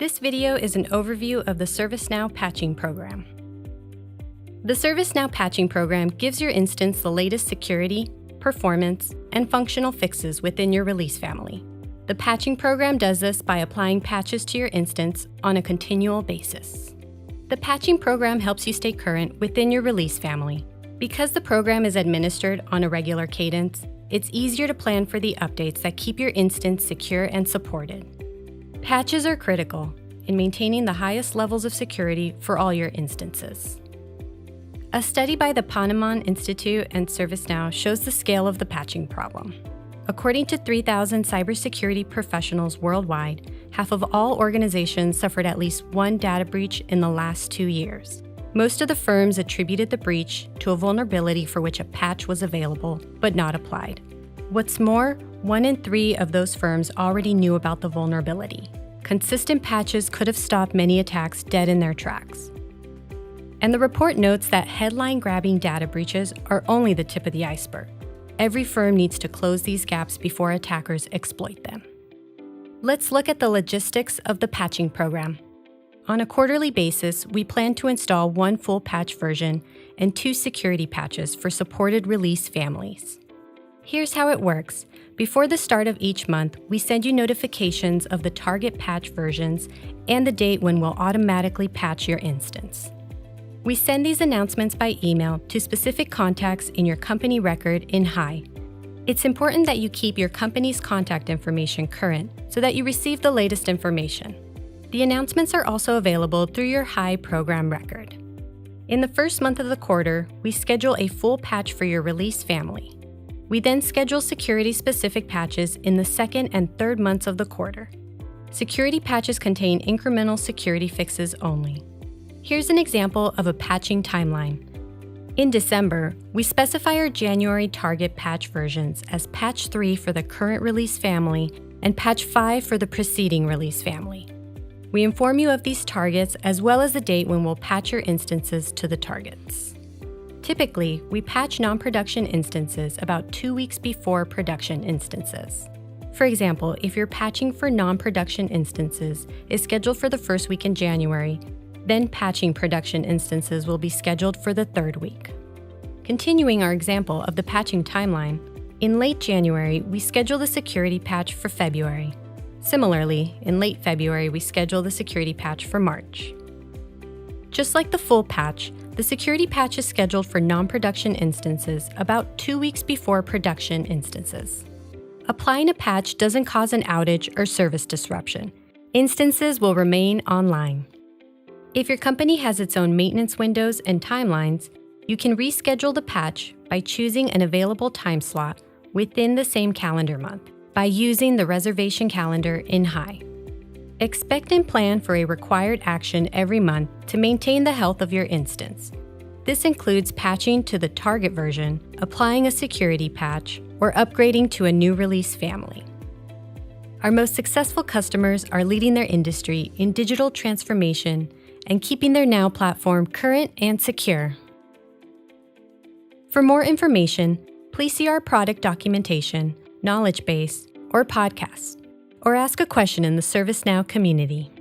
This video is an overview of the ServiceNow Patching Program. The ServiceNow Patching Program gives your instance the latest security, performance, and functional fixes within your release family. The patching program does this by applying patches to your instance on a continual basis. The patching program helps you stay current within your release family. Because the program is administered on a regular cadence, it's easier to plan for the updates that keep your instance secure and supported. Patches are critical in maintaining the highest levels of security for all your instances. A study by the Ponemon Institute and ServiceNow shows the scale of the patching problem. According to 3,000 cybersecurity professionals worldwide, half of all organizations suffered at least one data breach in the last 2 years. Most of the firms attributed the breach to a vulnerability for which a patch was available, but not applied. What's more, 1 in 3 of those firms already knew about the vulnerability. Consistent patches could have stopped many attacks dead in their tracks. And the report notes that headline-grabbing data breaches are only the tip of the iceberg. Every firm needs to close these gaps before attackers exploit them. Let's look at the logistics of the patching program. On a quarterly basis, we plan to install 1 full patch version and 2 security patches for supported release families. Here's how it works. Before the start of each month, we send you notifications of the target patch versions and the date when we'll automatically patch your instance. We send these announcements by email to specific contacts in your company record in Hi. It's important that you keep your company's contact information current so that you receive the latest information. The announcements are also available through your Hi program record. In the first month of the quarter, we schedule a full patch for your release family. We then schedule security-specific patches in the second and third months of the quarter. Security patches contain incremental security fixes only. Here's an example of a patching timeline. In December, we specify our January target patch versions as Patch 3 for the current release family and Patch 5 for the preceding release family. We inform you of these targets as well as the date when we'll patch your instances to the targets. Typically, we patch non-production instances about 2 weeks before production instances. For example, if your patching for non-production instances is scheduled for the first week in January, then patching production instances will be scheduled for the 3rd week. Continuing our example of the patching timeline, in late January, we schedule the security patch for February. Similarly, in late February, we schedule the security patch for March. Just like the full patch, the security patch is scheduled for non-production instances about 2 weeks before production instances. Applying a patch doesn't cause an outage or service disruption. Instances will remain online. If your company has its own maintenance windows and timelines, you can reschedule the patch by choosing an available time slot within the same calendar month by using the reservation calendar in Hi. Expect and plan for a required action every month to maintain the health of your instance. This includes patching to the target version, applying a security patch, or upgrading to a new release family. Our most successful customers are leading their industry in digital transformation and keeping their Now platform current and secure. For more information, please see our product documentation, knowledge base, or podcast, or ask a question in the ServiceNow community.